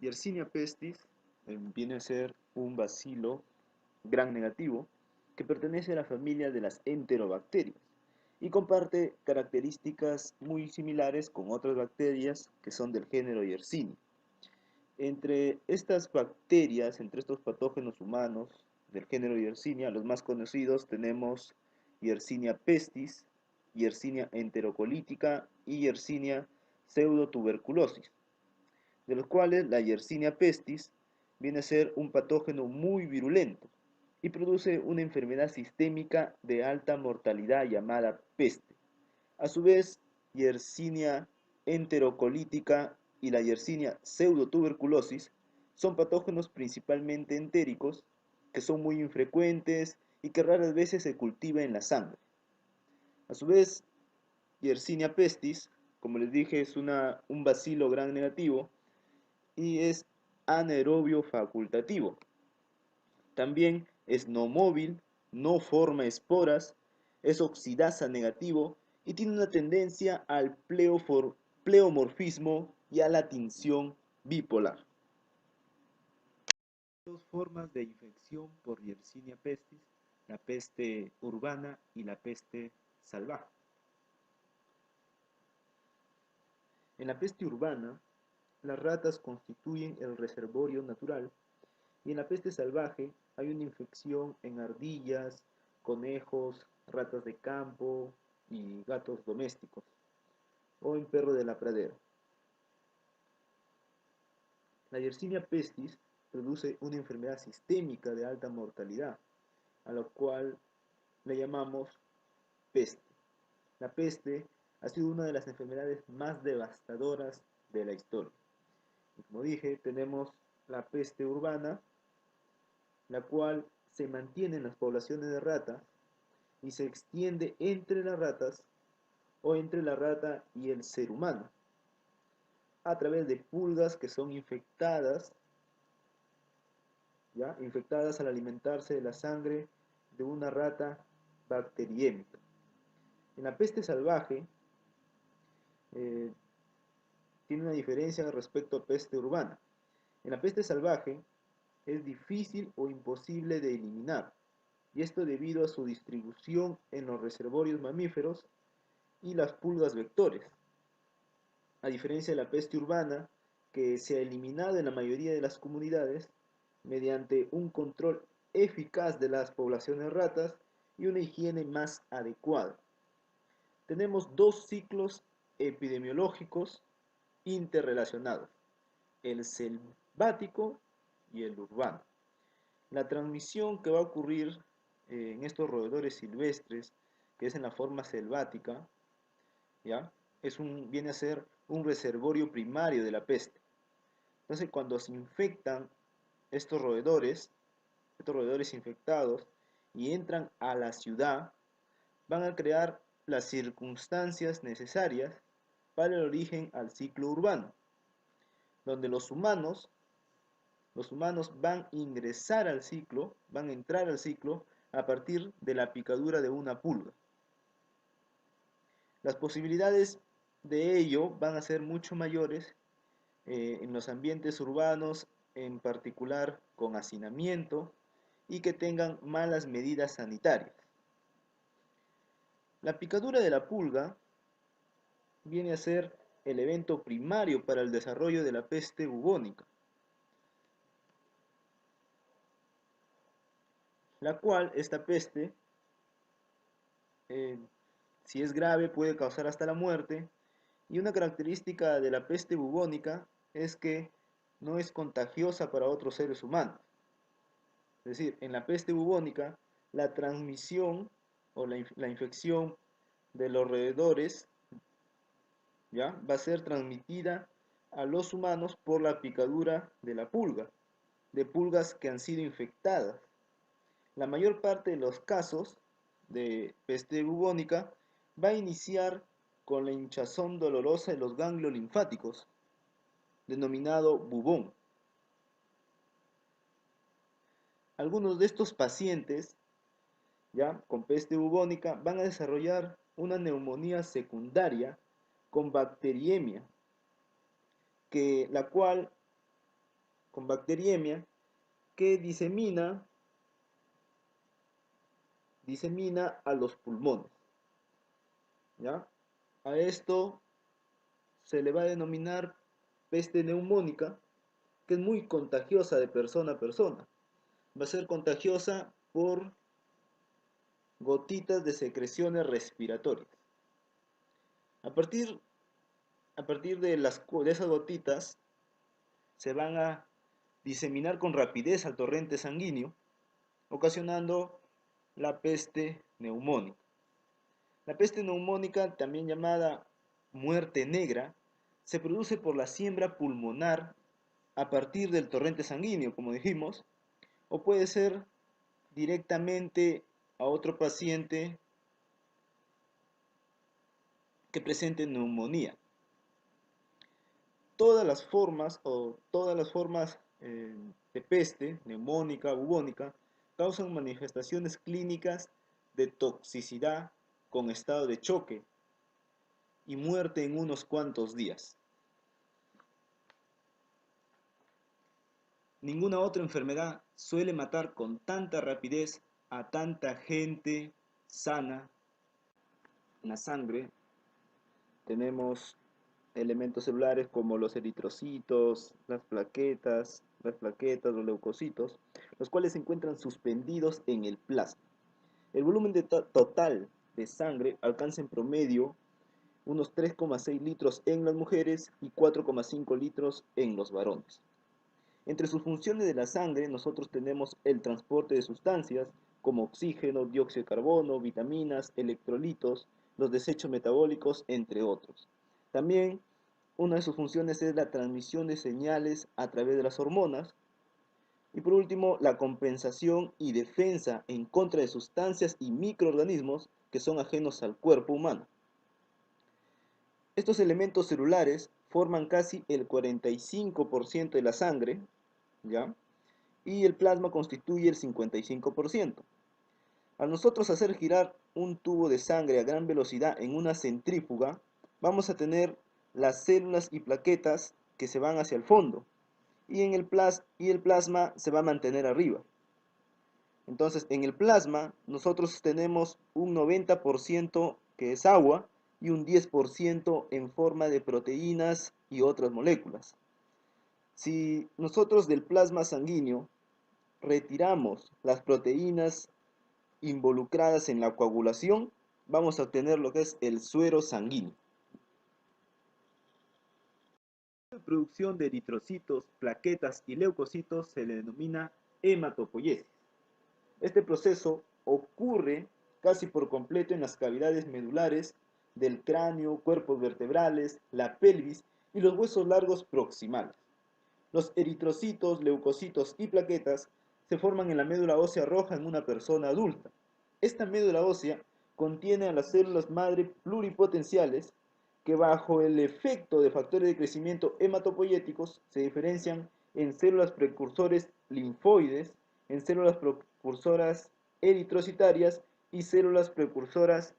Yersinia pestis viene a ser un bacilo gran negativo que pertenece a la familia de las enterobacterias y comparte características muy similares con otras bacterias que son del género Yersinia. Entre estas bacterias, entre estos patógenos humanos del género Yersinia, los más conocidos tenemos Yersinia pestis, Yersinia enterocolítica y Yersinia pseudotuberculosis, de los cuales la Yersinia pestis viene a ser un patógeno muy virulento y produce una enfermedad sistémica de alta mortalidad llamada peste. A su vez, Yersinia enterocolítica y la Yersinia pseudotuberculosis son patógenos principalmente entéricos que son muy infrecuentes y que raras veces se cultiva en la sangre. A su vez, Yersinia pestis, como les dije, es un bacilo gran negativo y es anaerobio facultativo. También es no móvil, no forma esporas, es oxidasa negativo y tiene una tendencia al pleomorfismo y a la tinción bipolar. Dos formas de infección por Yersinia pestis, la peste urbana y la peste salvaje. En la peste urbana, las ratas constituyen el reservorio natural y en la peste salvaje hay una infección en ardillas, conejos, ratas de campo y gatos domésticos, o en perro de la pradera. La Yersinia pestis produce una enfermedad sistémica de alta mortalidad, a la cual le llamamos peste. La peste ha sido una de las enfermedades más devastadoras de la historia. Y como dije, tenemos la peste urbana, la cual se mantiene en las poblaciones de ratas y se extiende entre las ratas o entre la rata y el ser humano a través de pulgas que son infectadas, ¿ya? Infectadas al alimentarse de la sangre de una rata bacteriémica. En la peste salvaje eh, tiene una diferencia respecto a peste urbana. En la peste salvaje es difícil o imposible de eliminar, y esto debido a su distribución en los reservorios mamíferos y las pulgas vectores, a diferencia de la peste urbana, que se ha eliminado en la mayoría de las comunidades mediante un control eficaz de las poblaciones ratas y una higiene más adecuada. Tenemos dos ciclos epidemiológicos interrelacionados, el selvático y el urbano. La transmisión que va a ocurrir en estos roedores silvestres, que es en la forma selvática, ¿ya? Viene a ser un reservorio primario de la peste. Entonces, cuando se infectan estos roedores infectados, y entran a la ciudad, van a crear las circunstancias necesarias para el origen al ciclo urbano, donde los humanos van a ingresar al ciclo, van a entrar al ciclo a partir de la picadura de una pulga. Las posibilidades de ello van a ser mucho mayores en los ambientes urbanos, en particular con hacinamiento y que tengan malas medidas sanitarias. La picadura de la pulga viene a ser el evento primario para el desarrollo de la peste bubónica, la cual esta peste, eh, si es grave, puede causar hasta la muerte, y una característica de la peste bubónica es que no es contagiosa para otros seres humanos. Es decir, en la peste bubónica, la transmisión o la infección de los roedores, ¿ya? Va a ser transmitida a los humanos por la picadura de la pulga, de pulgas que han sido infectadas. La mayor parte de los casos de peste bubónica va a iniciar con la hinchazón dolorosa de los ganglios linfáticos, denominado bubón. Algunos de estos pacientes, ya con peste bubónica, van a desarrollar una neumonía secundaria con bacteriemia, la cual con bacteriemia que disemina a los pulmones, ¿ya? A esto se le va a denominar peste neumónica, que es muy contagiosa de persona a persona. Va a ser contagiosa por gotitas de secreciones respiratorias. A partir, de esas gotitas se van a diseminar con rapidez al torrente sanguíneo, ocasionando la peste neumónica. La peste neumónica, también llamada muerte negra, se produce por la siembra pulmonar a partir del torrente sanguíneo, como dijimos, o puede ser directamente a otro paciente que presente neumonía. Todas las formas de peste, neumónica, bubónica, causan manifestaciones clínicas de toxicidad con estado de choque y muerte en unos cuantos días. Ninguna otra enfermedad suele matar con tanta rapidez a tanta gente sana. En la sangre tenemos elementos celulares como los eritrocitos, los leucocitos, los cuales se encuentran suspendidos en el plasma. El volumen total de sangre alcanza en promedio unos 3,6 litros en las mujeres y 4,5 litros en los varones. Entre sus funciones de la sangre nosotros tenemos el transporte de sustancias como oxígeno, dióxido de carbono, vitaminas, electrolitos, los desechos metabólicos, entre otros. También una de sus funciones es la transmisión de señales a través de las hormonas. Y por último, la compensación y defensa en contra de sustancias y microorganismos que son ajenos al cuerpo humano. Estos elementos celulares forman casi el 45% de la sangre, ¿ya? Y el plasma constituye el 55%. Al nosotros hacer girar un tubo de sangre a gran velocidad en una centrífuga, vamos a tener las células y plaquetas que se van hacia el fondo y el plasma se va a mantener arriba. Entonces, en el plasma nosotros tenemos un 90% que es agua y un 10% en forma de proteínas y otras moléculas. Si nosotros del plasma sanguíneo retiramos las proteínas involucradas en la coagulación, vamos a obtener lo que es el suero sanguíneo. La producción de eritrocitos, plaquetas y leucocitos se le denomina hematopoiesis. Este proceso ocurre casi por completo en las cavidades medulares del cráneo, cuerpos vertebrales, la pelvis y los huesos largos proximales. Los eritrocitos, leucocitos y plaquetas se forman en la médula ósea roja en una persona adulta. Esta médula ósea contiene a las células madre pluripotenciales que bajo el efecto de factores de crecimiento hematopoyéticos se diferencian en células precursores linfoides, en células precursoras eritrocitarias y células precursoras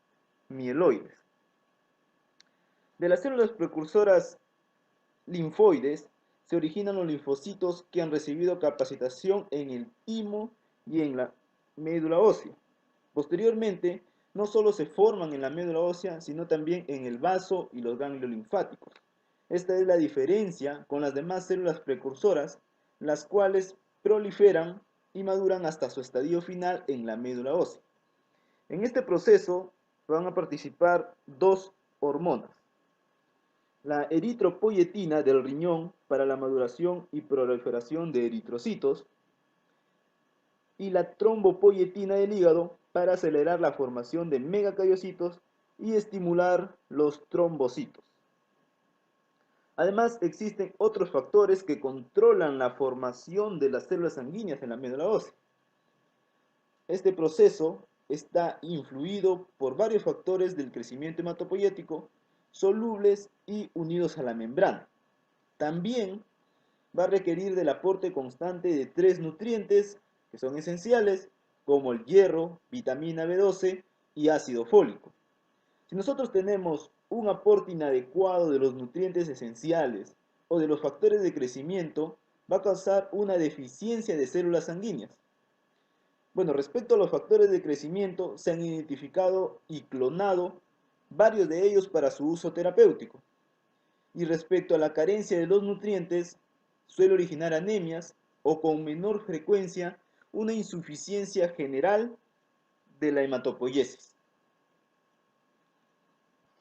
mieloides. De las células precursoras linfoides se originan los linfocitos que han recibido capacitación en el timo y en la médula ósea. Posteriormente, no solo se forman en la médula ósea, sino también en el vaso y los ganglios linfáticos. Esta es la diferencia con las demás células precursoras, las cuales proliferan y maduran hasta su estadio final en la médula ósea. En este proceso van a participar dos hormonas: la eritropoyetina del riñón para la maduración y proliferación de eritrocitos y la trombopoyetina del hígado para acelerar la formación de megacariocitos y estimular los trombocitos. Además, existen otros factores que controlan la formación de las células sanguíneas en la médula ósea. Este proceso está influido por varios factores del crecimiento hematopoyético solubles y unidos a la membrana. También va a requerir del aporte constante de 3 nutrientes que son esenciales, como el hierro, vitamina B12 y ácido fólico. Si nosotros tenemos un aporte inadecuado de los nutrientes esenciales o de los factores de crecimiento, va a causar una deficiencia de células sanguíneas. Bueno, respecto a los factores de crecimiento, se han identificado y clonado varios de ellos para su uso terapéutico. Y respecto a la carencia de los nutrientes, suele originar anemias o con menor frecuencia una insuficiencia general de la hematopoiesis.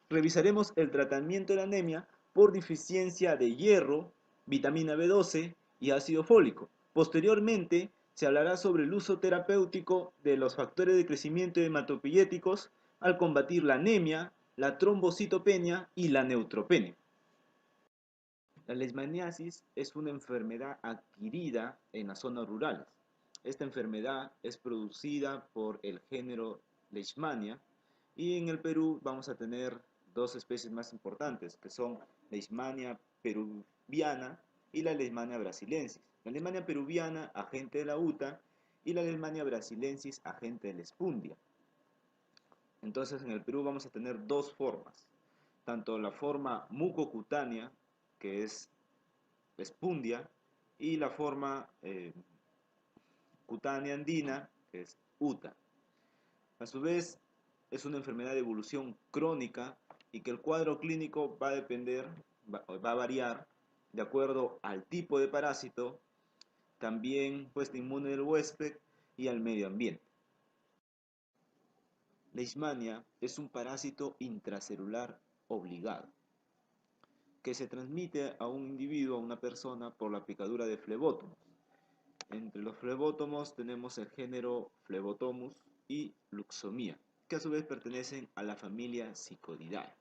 Revisaremos el tratamiento de la anemia por deficiencia de hierro, vitamina B12 y ácido fólico. Posteriormente, se hablará sobre el uso terapéutico de los factores de crecimiento hematopoyéticos al combatir la anemia, la trombocitopenia y la neutropenia. La leishmaniasis es una enfermedad adquirida en las zonas rurales. Esta enfermedad es producida por el género Leishmania y en el Perú vamos a tener dos especies más importantes que son Leishmania peruviana y la Leishmania brasilensis. La Leishmania peruviana, agente de la UTA, y la Leishmania brasilensis, agente de la Espundia. Entonces en el Perú vamos a tener dos formas, tanto la forma mucocutánea, que es Espundia, y la forma cutánea andina, que es UTA. A su vez, es una enfermedad de evolución crónica y que el cuadro clínico va a depender, va a variar de acuerdo al tipo de parásito, también puesta inmune del huésped y al medio ambiente. Leishmania es un parásito intracelular obligado que se transmite a un individuo, a una persona, por la picadura de flebótomos. Entre los flebótomos tenemos el género Flebotomus y Luxomia, que a su vez pertenecen a la familia Psicodidae.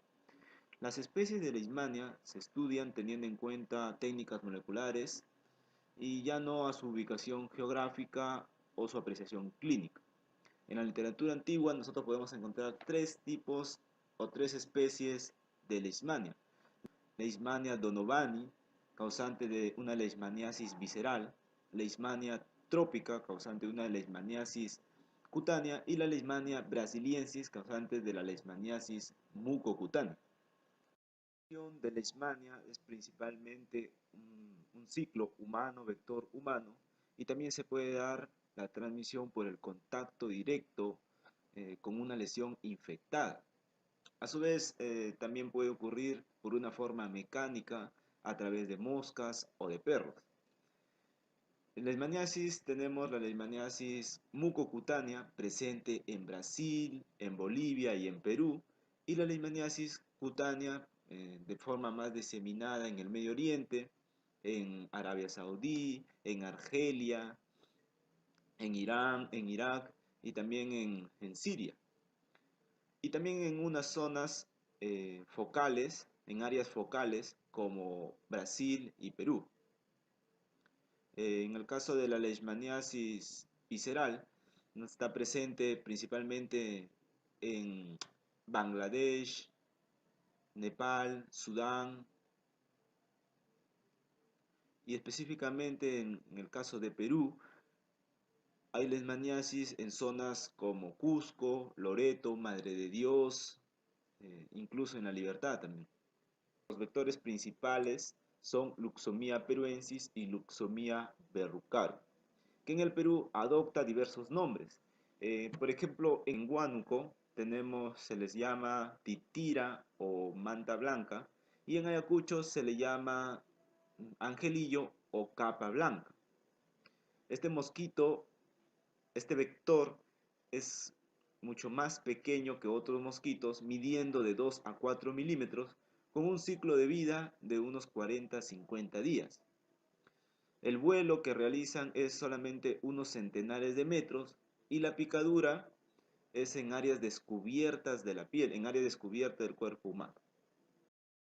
Las especies de Leishmania se estudian teniendo en cuenta técnicas moleculares y ya no a su ubicación geográfica o su apreciación clínica. En la literatura antigua nosotros podemos encontrar tres tipos o tres especies de Leishmania. Leishmania donovani, causante de una leishmaniasis visceral, Leishmania trópica, causante de una leishmaniasis cutánea, y la Leishmania brasiliensis, causante de la leishmaniasis mucocutánea. La infección de Leishmania es principalmente un ciclo humano-vector humano y también se puede dar la transmisión por el contacto directo con una lesión infectada. A su vez, también puede ocurrir por una forma mecánica a través de moscas o de perros. En leishmaniasis tenemos la leishmaniasis mucocutánea presente en Brasil, en Bolivia y en Perú, y la leishmaniasis cutánea de forma más diseminada en el Medio Oriente, en Arabia Saudí, en Argelia, en Irán, en Irak y también en Siria. Y también en unas zonas focales, en áreas focales como Brasil y Perú. En el caso de la leishmaniasis visceral, está presente principalmente en Bangladesh, Nepal, Sudán y específicamente en el caso de Perú, hay leishmaniasis en zonas como Cusco, Loreto, Madre de Dios, incluso en La Libertad también. Los vectores principales son Luxomia peruensis y Luxomia verrucarum, que en el Perú adopta diversos nombres. Por ejemplo, en Huánuco se les llama titira o manta blanca, y en Ayacucho se le llama angelillo o capa blanca. Este mosquito, este vector, es mucho más pequeño que otros mosquitos, midiendo de 2 a 4 milímetros, con un ciclo de vida de unos 40 a 50 días. El vuelo que realizan es solamente unos centenares de metros y la picadura es en áreas descubiertas de la piel, en área descubierta del cuerpo humano.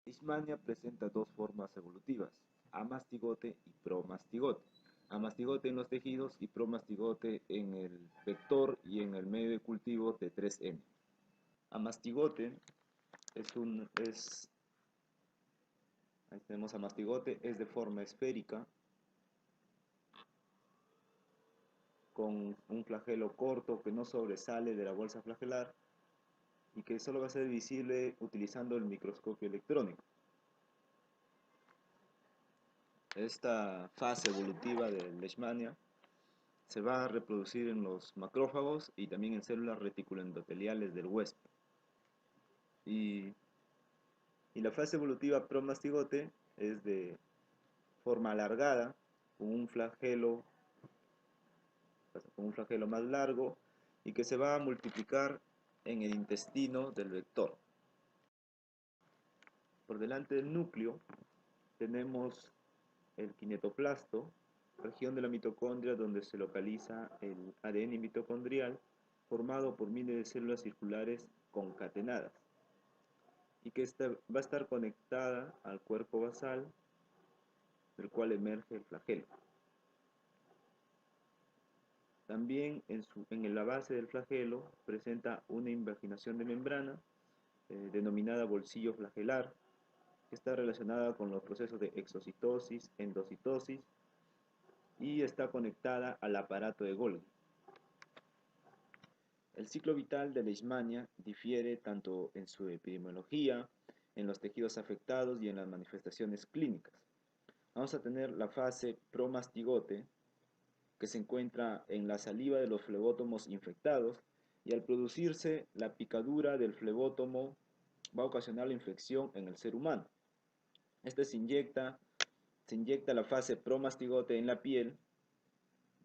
Leishmania presenta dos formas evolutivas, amastigote y promastigote. Amastigote en los tejidos y promastigote en el vector y en el medio de cultivo de 3M. Amastigote ahí tenemos amastigote, es de forma esférica, con un flagelo corto que no sobresale de la bolsa flagelar y que solo va a ser visible utilizando el microscopio electrónico. Esta fase evolutiva de Leishmania se va a reproducir en los macrófagos y también en células reticuloendoteliales del huésped. Y, y la fase evolutiva promastigote es de forma alargada, con un flagelo más largo y que se va a multiplicar en el intestino del vector. Por delante del núcleo tenemos el kinetoplasto, región de la mitocondria donde se localiza el ADN mitocondrial formado por miles de células circulares concatenadas y que va a estar conectada al cuerpo basal del cual emerge el flagelo. También en la base del flagelo presenta una invaginación de membrana denominada bolsillo flagelar, que está relacionada con los procesos de exocitosis, endocitosis y está conectada al aparato de Golgi. El ciclo vital de Leishmania difiere tanto en su epidemiología, en los tejidos afectados y en las manifestaciones clínicas. Vamos a tener la fase promastigote, que se encuentra en la saliva de los flebótomos infectados, y al producirse la picadura del flebótomo va a ocasionar la infección en el ser humano. Se inyecta la fase promastigote en la piel,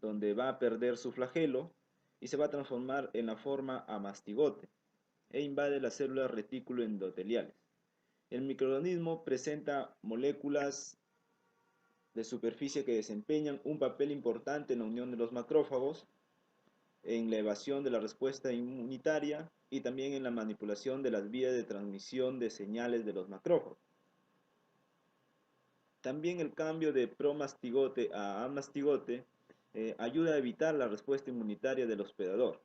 donde va a perder su flagelo y se va a transformar en la forma amastigote e invade las células reticuloendoteliales. El microorganismo presenta moléculas de superficie que desempeñan un papel importante en la unión de los macrófagos, en la evasión de la respuesta inmunitaria y también en la manipulación de las vías de transmisión de señales de los macrófagos. También el cambio de promastigote a amastigote ayuda a evitar la respuesta inmunitaria del hospedador.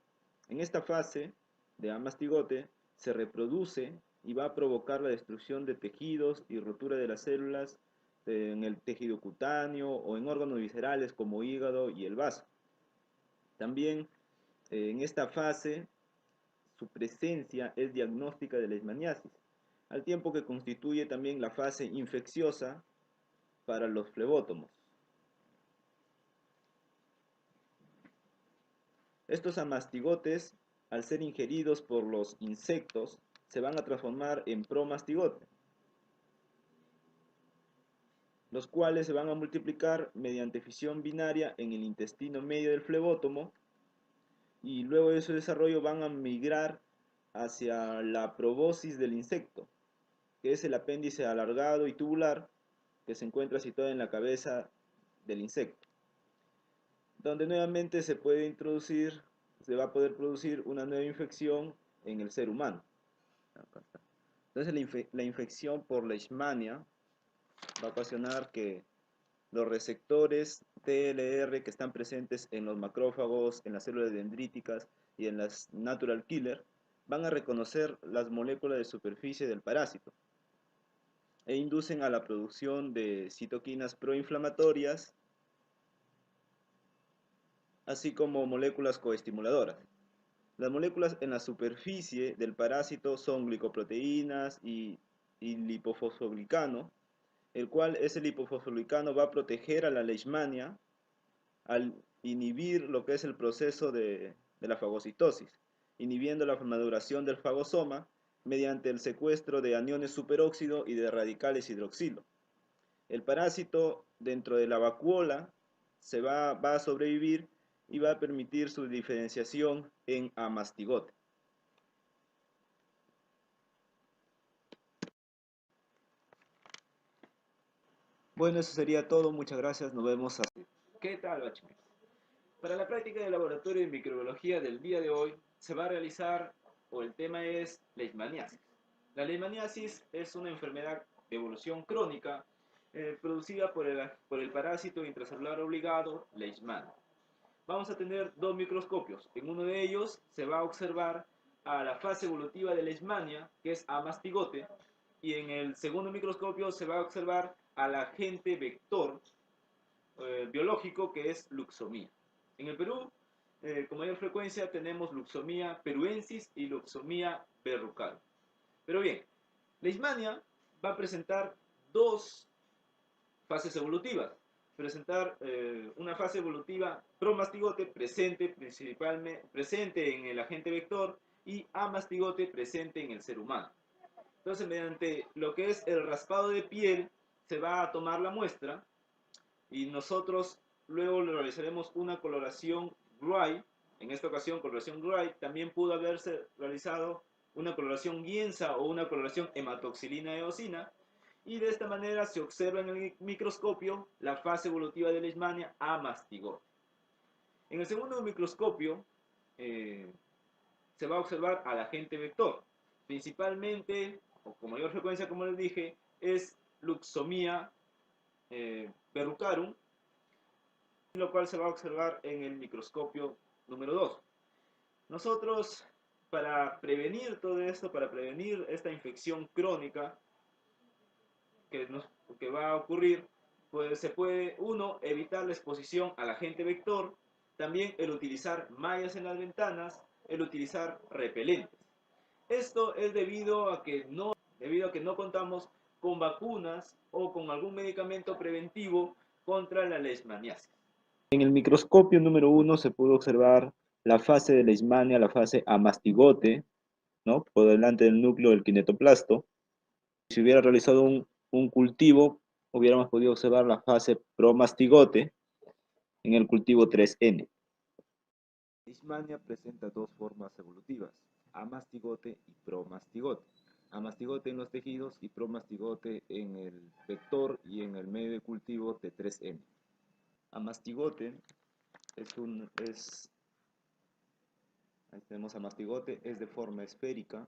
En esta fase de amastigote se reproduce y va a provocar la destrucción de tejidos y rotura de las células en el tejido cutáneo o en órganos viscerales como hígado y el vaso. También en esta fase su presencia es diagnóstica de leishmaniasis, al tiempo que constituye también la fase infecciosa para los flebótomos. Estos amastigotes, al ser ingeridos por los insectos, se van a transformar en promastigote, los cuales se van a multiplicar mediante fisión binaria en el intestino medio del flebótomo, y luego de su desarrollo van a migrar hacia la probosis del insecto, que es el apéndice alargado y tubular que se encuentra situado en la cabeza del insecto, donde nuevamente se va a poder producir una nueva infección en el ser humano. Entonces la infección por Leishmania va a ocasionar que los receptores TLR que están presentes en los macrófagos, en las células dendríticas y en las natural killer van a reconocer las moléculas de superficie del parásito e inducen a la producción de citoquinas proinflamatorias, así como moléculas coestimuladoras. Las moléculas en la superficie del parásito son glicoproteínas y lipofosfoglicano, el cual ese lipofosfoglicano va a proteger a la leishmania al inhibir lo que es el proceso de la fagocitosis, inhibiendo la maduración del fagosoma mediante el secuestro de aniones superóxido y de radicales hidroxilo. El parásito dentro de la vacuola va a sobrevivir y va a permitir su diferenciación en amastigote. Bueno, eso sería todo. Muchas gracias. Nos vemos. ¿Qué tal, bachiller? Para la práctica de laboratorio de microbiología del día de hoy se va a realizar, o el tema es, leishmaniasis. La leishmaniasis es una enfermedad de evolución crónica producida por el parásito intracelular obligado Leishman. Vamos a tener dos microscopios. En uno de ellos se va a observar a la fase evolutiva de Leishmania, que es amastigote, y en el segundo microscopio se va a observar al agente vector biológico, que es luxomía. En el Perú, con mayor frecuencia tenemos luxomía peruensis y luxomía verrucal. Pero bien, Leishmania va a presentar dos fases evolutivas. presentar una fase evolutiva promastigote presente en el agente vector y amastigote presente en el ser humano. Entonces, mediante lo que es el raspado de piel, se va a tomar la muestra y nosotros luego le realizaremos una coloración Gray. En esta ocasión, coloración Gray. También pudo haberse realizado una coloración Gienza o una coloración hematoxilina eosina. Y de esta manera se observa en el microscopio la fase evolutiva de Leishmania a mastigote. En el segundo microscopio se va a observar al agente vector. Principalmente, o con mayor frecuencia, como les dije, es Luxomia verrucarum, lo cual se va a observar en el microscopio número 2. Nosotros, para prevenir todo esto, para prevenir esta infección crónica que va a ocurrir, pues se puede, uno, evitar la exposición al agente vector, también el utilizar mallas en las ventanas, el utilizar repelentes. Esto es debido a que no contamos con vacunas o con algún medicamento preventivo contra la leishmaniasis. En el microscopio número 1 se pudo observar la fase de leishmania, la fase amastigote, ¿no? Por delante del núcleo del kinetoplasto. Si hubiera realizado un cultivo, hubiéramos podido observar la fase promastigote en el cultivo 3N. Leishmania presenta dos formas evolutivas, amastigote y promastigote. Amastigote en los tejidos y promastigote en el vector y en el medio de cultivo T3N. Amastigote ahí tenemos amastigote, es de forma esférica,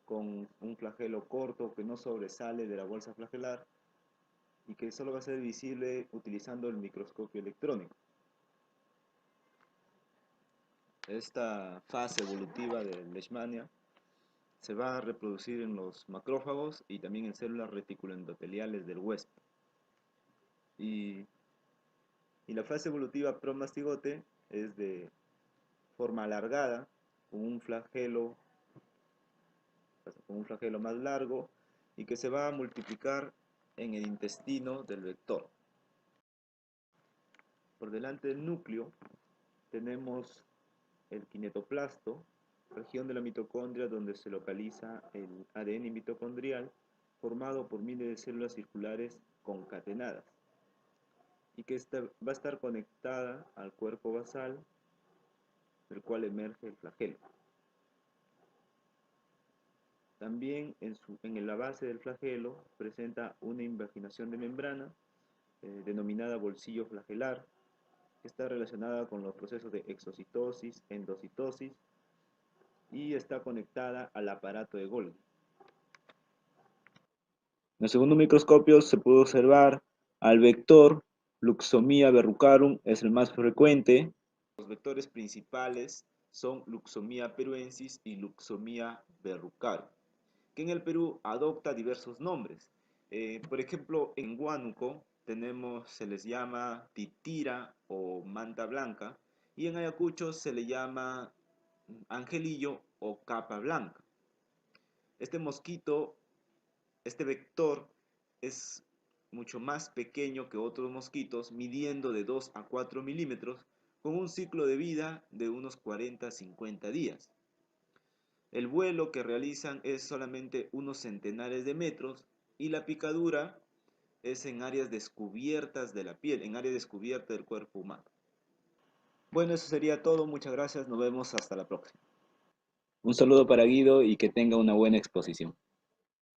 con un flagelo corto que no sobresale de la bolsa flagelar y que solo va a ser visible utilizando el microscopio electrónico. Esta fase evolutiva de Leishmania se va a reproducir en los macrófagos y también en células reticuloendoteliales del huésped. Y la fase evolutiva promastigote es de forma alargada, con un flagelo más largo y que se va a multiplicar en el intestino del vector. Por delante del núcleo tenemos el kinetoplasto, región de la mitocondria donde se localiza el ADN mitocondrial formado por miles de células circulares concatenadas y que va a estar conectada al cuerpo basal del cual emerge el flagelo. También en la base del flagelo presenta una invaginación de membrana denominada bolsillo flagelar, que está relacionada con los procesos de exocitosis, endocitosis y está conectada al aparato de Golgi. En el segundo microscopio se pudo observar al vector Luxomia verrucarum, es el más frecuente. Los vectores principales son Luxomia peruensis y Luxomia verrucarum, que en el Perú adopta diversos nombres. Por ejemplo, en Huánuco se les llama titira o manta blanca, y en Ayacucho se le llama angelillo o capa blanca. Este mosquito, este vector, es mucho más pequeño que otros mosquitos, midiendo de 2 a 4 milímetros, con un ciclo de vida de unos 40 a 50 días. El vuelo que realizan es solamente unos centenares de metros y la picadura es en áreas descubiertas de la piel, en área descubierta del cuerpo humano. Bueno, eso sería todo. Muchas gracias. Nos vemos hasta la próxima. Un saludo para Guido y que tenga una buena exposición.